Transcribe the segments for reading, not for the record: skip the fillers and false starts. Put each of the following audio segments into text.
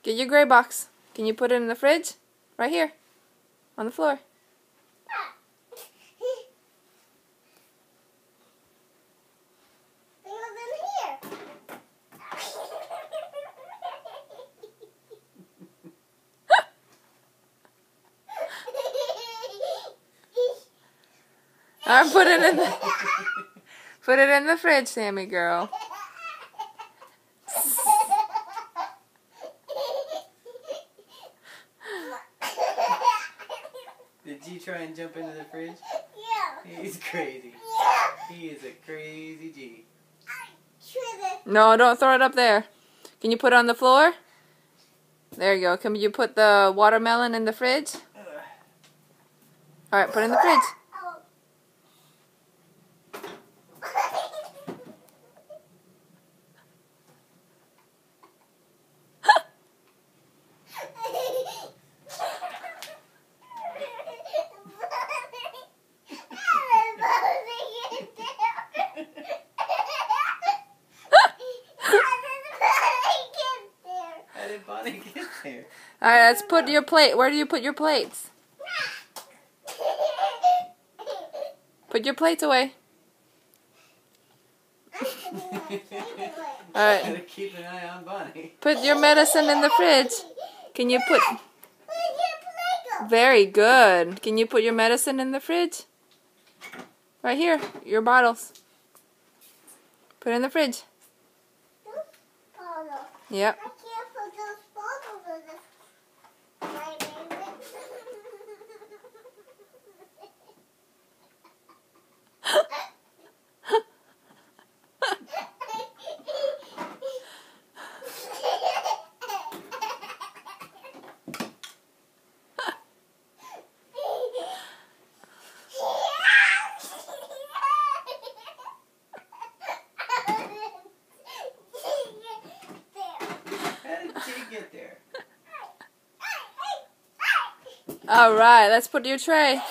Get your gray box. Can you put it in the fridge? Right here. On the floor. Alright, put it in the fridge, Sammy girl. Did you try and jump into the fridge? Yeah. He's crazy. Yeah. He is a crazy G. No, don't throw it up there. Can you put it on the floor? There you go. Can you put the watermelon in the fridge? Alright, put it in the fridge. How did Bonnie get there? Alright, let's put your plate. Where do you put your plates? Put your plates away. Alright. Gotta keep an eye on Bonnie. Put your medicine in the fridge. Can you put... Very good. Can you put your medicine in the fridge? Right here. Your bottles. Put it in the fridge. Yep. Get there. Alright, let's put your tray.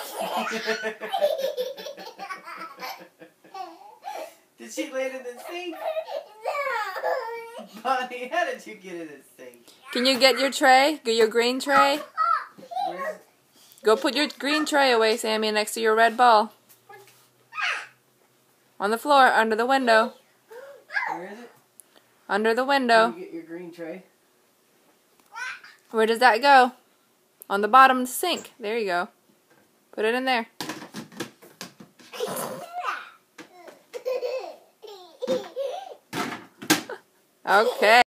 Did she lay it in the sink? No. Bonnie, how did you get in the sink? Can you get your tray? Get your green tray? Where's... Go put your green tray away, Sammy, next to your red ball. On the floor, under the window. Where is it? Under the window. Can you get your green tray? Where does that go? On the bottom of the sink. There you go. Put it in there. Okay.